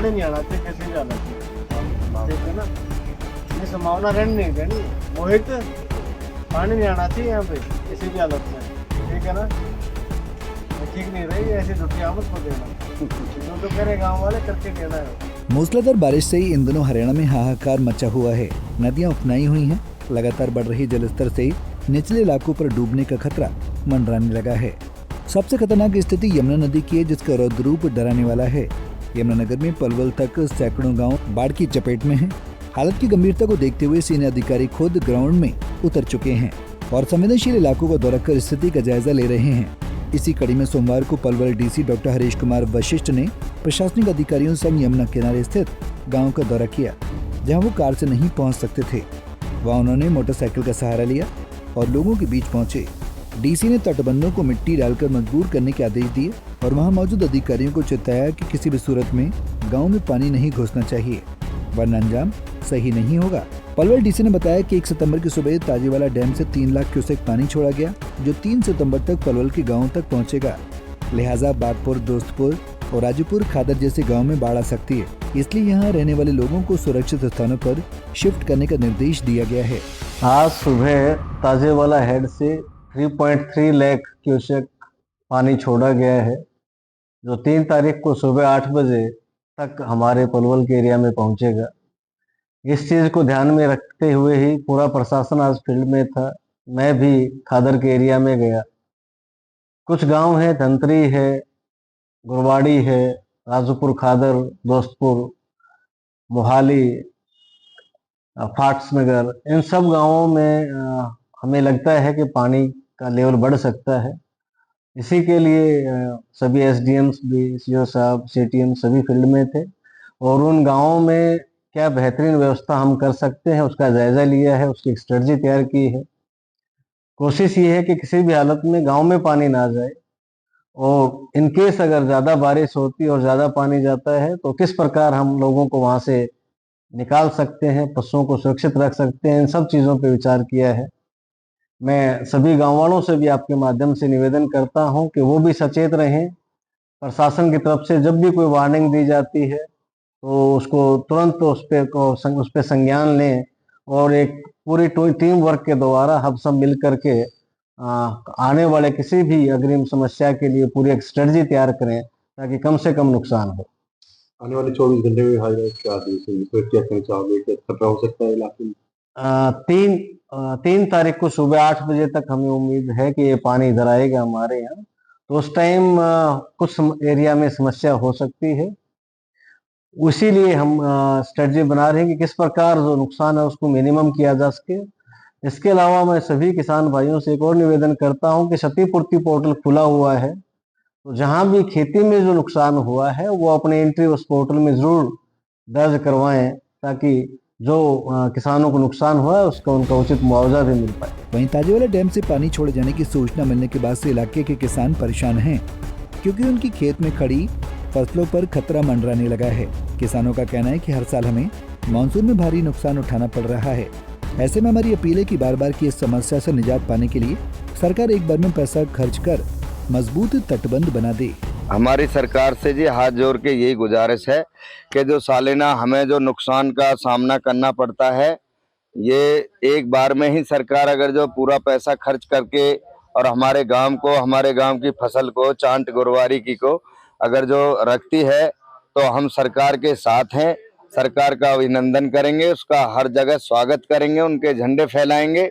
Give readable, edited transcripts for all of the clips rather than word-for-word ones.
पानी नहीं आना चाहिए किसी भी हालत में, ठीक है ना। ये संभावना रहनी नहीं देनी, मोहित पानी नहीं आना चाहिए यहाँ पे किसी भी हालत में, ठीक है ना। ये ठीक नहीं रही ऐसी छुट्टियां मत को देना, जो करे गाँव वाले करके देना है। मूसलाधार बारिश से ही इन दिनों हरियाणा में हाहाकार मचा हुआ है। नदियां उफनाई हुई हैं। लगातार बढ़ रही जलस्तर से निचले इलाकों पर डूबने का खतरा मंडराने लगा है। सबसे खतरनाक स्थिति यमुना नदी की है, जिसका रौद्र रूप डराने वाला है। यमुनानगर में पलवल तक सैकड़ों गांव बाढ़ की चपेट में हैं। हालत की गंभीरता को देखते हुए सीनियर अधिकारी खुद ग्राउंड में उतर चुके हैं और संवेदनशील इलाकों का दौरा कर स्थिति का जायजा ले रहे हैं। इसी कड़ी में सोमवार को पलवल डीसी डॉक्टर हरीश कुमार वशिष्ठ ने प्रशासनिक अधिकारियों संग यमुना किनारे स्थित गांव का दौरा किया, जहां वो कार से नहीं पहुंच सकते थे। वहां उन्होंने मोटरसाइकिल का सहारा लिया और लोगों के बीच पहुंचे। डीसी ने तटबंधों को मिट्टी डालकर मजबूर करने के आदेश दिए और वहां मौजूद अधिकारियों को चेताया कि किसी भी सूरत में गांव में पानी नहीं घुसना चाहिए, वरना अंजाम सही नहीं होगा। पलवल डीसी ने बताया कि 1 सितंबर की सुबह ताजीवाला डैम से 3 लाख क्यूसेक पानी छोड़ा गया, जो 3 सितंबर तक पलवल के गाँव तक पहुँचेगा। लिहाजा बागपुर, दोस्तपुर और राजूपुर खादर जैसे गाँव में बाढ़ आ सकती है, इसलिए यहाँ रहने वाले लोगों को सुरक्षित स्थानों पर शिफ्ट करने का निर्देश दिया गया है। आज सुबह ताजेवाला हेड से 3.3 लाख क्यूसेक पानी छोड़ा गया है, जो 3 तारीख को सुबह 8 बजे तक हमारे पलवल के एरिया में पहुंचेगा। इस चीज़ को ध्यान में रखते हुए ही पूरा प्रशासन आज फील्ड में था। मैं भी खादर के एरिया में गया। कुछ गांव है, धंतरी है, गुरवाड़ी है, राजूपुर खादर, दोस्तपुर, मोहाली, फाट्स नगर, इन सब गांवों में हमें लगता है कि पानी का लेवल बढ़ सकता है। इसी के लिए सभी एसडीएम्स भी, सीओ साहब, सीटीएम सभी फील्ड में थे और उन गांवों में क्या बेहतरीन व्यवस्था हम कर सकते हैं उसका जायजा लिया है, उसकी एक स्ट्रेटजी तैयार की है। कोशिश ये है कि किसी भी हालत में गांव में पानी ना जाए और इनकेस अगर ज़्यादा बारिश होती और ज़्यादा पानी जाता है तो किस प्रकार हम लोगों को वहां से निकाल सकते हैं, पशुओं को सुरक्षित रख सकते हैं, इन सब चीज़ों पे विचार किया है। मैं सभी गाँव वालों से भी आपके माध्यम से निवेदन करता हूं कि वो भी सचेत रहें। प्रशासन की तरफ से जब भी कोई वार्निंग दी जाती है तो उसको तुरंत उस पे संज्ञान लें और एक पूरी टीम वर्क के द्वारा हम सब मिल करके आने वाले किसी भी अग्रिम समस्या के लिए पूरी एक स्ट्रेटजी तैयार करें ताकि कम से कम नुकसान हो। आने वाले 24 घंटे में हाईलाइट क्या आदेश है, इसमें क्या कहना चाहोगे, क्या खतरा हो सकता है इलाके में? 3 तारीख को सुबह 8 बजे तक हमें उम्मीद है कि ये पानी इधर आएगा हमारे यहाँ, तो उस टाइम कुछ एरिया में समस्या हो सकती है। इसीलिए हम स्ट्रेटजी बना रहे हैं कि किस प्रकार जो नुकसान है उसको मिनिमम किया जा सके। इसके अलावा मैं सभी किसान भाइयों से एक और निवेदन करता हूं कि क्षतिपूर्ति पोर्टल खुला हुआ है, तो जहां भी खेती में जो नुकसान हुआ है वो अपने एंट्री उस पोर्टल में जरूर दर्ज करवाएं ताकि जो किसानों को नुकसान हुआ है उसका उनका उचित मुआवजा भी मिल पाए। वहीं ताजेवाला डैम से पानी छोड़े जाने की सूचना मिलने के बाद से इलाके के किसान परेशान हैं, क्योंकि उनकी खेत में खड़ी फसलों पर खतरा मंडराने लगा है। किसानों का कहना है कि हर साल हमें मानसून में भारी नुकसान उठाना पड़ रहा है। ऐसे में हमारी अपील है कि बार बार की इस समस्या से निजात पाने के लिए सरकार एक बार में पैसा खर्च कर मजबूत तटबंध बना दे। हमारी सरकार से जी हाथ जोड़ के यही गुजारिश है कि जो सालाना हमें जो नुकसान का सामना करना पड़ता है, ये एक बार में ही सरकार अगर जो पूरा पैसा खर्च करके और हमारे गांव को, हमारे गांव की फसल को, चांट गुरवारी की को अगर जो रखती है तो हम सरकार के साथ हैं। सरकार का अभिनंदन करेंगे, उसका हर जगह स्वागत करेंगे, उनके झंडे फैलाएंगे।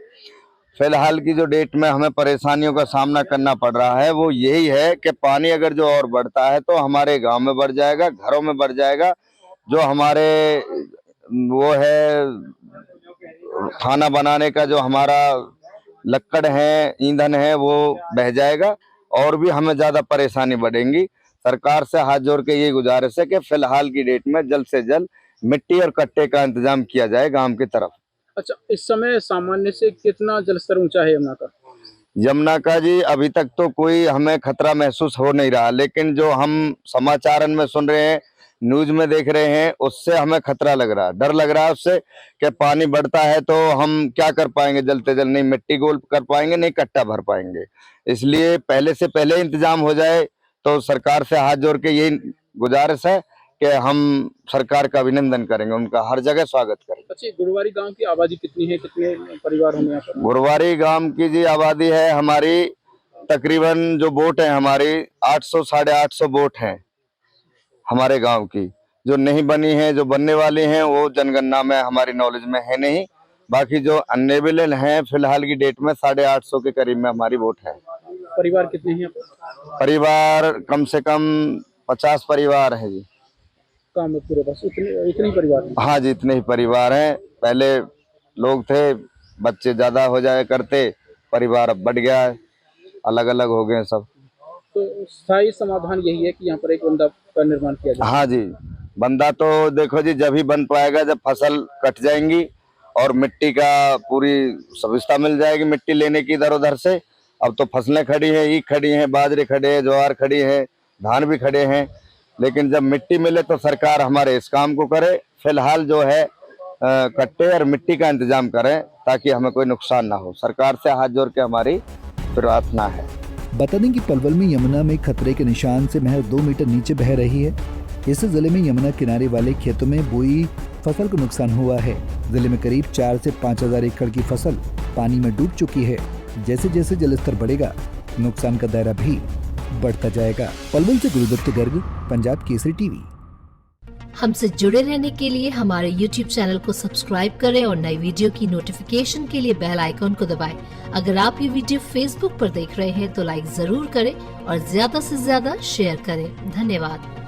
फिलहाल की जो डेट में हमें परेशानियों का सामना करना पड़ रहा है वो यही है कि पानी अगर जो और बढ़ता है तो हमारे गांव में बढ़ जाएगा, घरों में बढ़ जाएगा। जो हमारे वो है खाना बनाने का जो हमारा लक्कड़ है, ईंधन है, वो बह जाएगा और भी हमें ज्यादा परेशानी बढ़ेगी। सरकार से हाथ जोड़ के ये गुजारिश है कि फिलहाल की डेट में जल्द से जल्द मिट्टी और कट्टे का इंतजाम किया जाए गांव की तरफ। अच्छा, इस समय सामान्य से कितना जलस्तर ऊंचा है यमुना का? यमुना का जी अभी तक तो कोई हमें खतरा महसूस हो नहीं रहा, लेकिन जो हम समाचार में सुन रहे हैं, न्यूज में देख रहे हैं, उससे हमें खतरा लग रहा है, डर लग रहा है उससे कि पानी बढ़ता है तो हम क्या कर पाएंगे, जल्द से जल्द नहीं मिट्टी गोल कर पाएंगे, नहीं कट्टा भर पाएंगे। इसलिए पहले से पहले इंतजाम हो जाए तो सरकार से हाथ जोड़ के यही गुजारिश है कि हम सरकार का अभिनंदन करेंगे, उनका हर जगह स्वागत करेंगे। अच्छा, गुरुवारी गांव की आबादी कितनी है, कितने परिवार होंगे यहाँ पर? गुरुवारी गांव की जी आबादी है हमारी तकरीबन, जो बोट है हमारी 800 850 बोट हैं हमारे गांव की, जो नहीं बनी है, जो बनने वाली हैं वो जनगणना में हमारी नॉलेज में है नहीं। बाकी जो अनलेबल हैं फिलहाल की डेट में 850 के करीब में हमारी बोट है। परिवार कितने हैं यहाँ पर? परिवार कम से कम 50 परिवार है जी। काम में पूरे बस इतने ही परिवार हैं? हाँ जी, इतने ही परिवार हैं। पहले लोग थे, बच्चे ज्यादा हो जाया करते, परिवार अब बढ़ गया है, अलग अलग हो गए सब। तो स्थायी समाधान यही है कि यहाँ पर एक बंदा का निर्माण किया जाए? हाँ जी, बंदा तो देखो जी जब ही बन पाएगा जब फसल कट जाएंगी और मिट्टी का पूरी सुविधा मिल जाएगी, मिट्टी लेने की इधर उधर से। अब तो फसलें खड़ी हैं, ईख खड़ी हैं, बाजरे खड़े हैं, ज्वार खड़ी है, धान भी खड़े हैं, लेकिन जब मिट्टी मिले तो सरकार हमारे इस काम को करे। फिलहाल जो है कट्टे और मिट्टी का इंतजाम करें ताकि हमें कोई नुकसान ना हो। सरकार से हाथ जोड़ के हमारी प्रार्थना है। बता दें कि पलवल में यमुना में खतरे के निशान से महज 2 मीटर नीचे बह रही है। इससे जिले में यमुना किनारे वाले खेतों में बोई फसल को नुकसान हुआ है। जिले में करीब 4 से 5 हजार एकड़ की फसल पानी में डूब चुकी है। जैसे जैसे जलस्तर बढ़ेगा नुकसान का दायरा भी बढ़ता जाएगा। पलवल से गुरुदत्त गर्ग, पंजाब केसरी टीवी। हमसे जुड़े रहने के लिए हमारे YouTube चैनल को सब्सक्राइब करें और नई वीडियो की नोटिफिकेशन के लिए बेल आइकॉन को दबाएं। अगर आप ये वीडियो Facebook पर देख रहे हैं तो लाइक जरूर करें और ज्यादा से ज्यादा शेयर करें। धन्यवाद।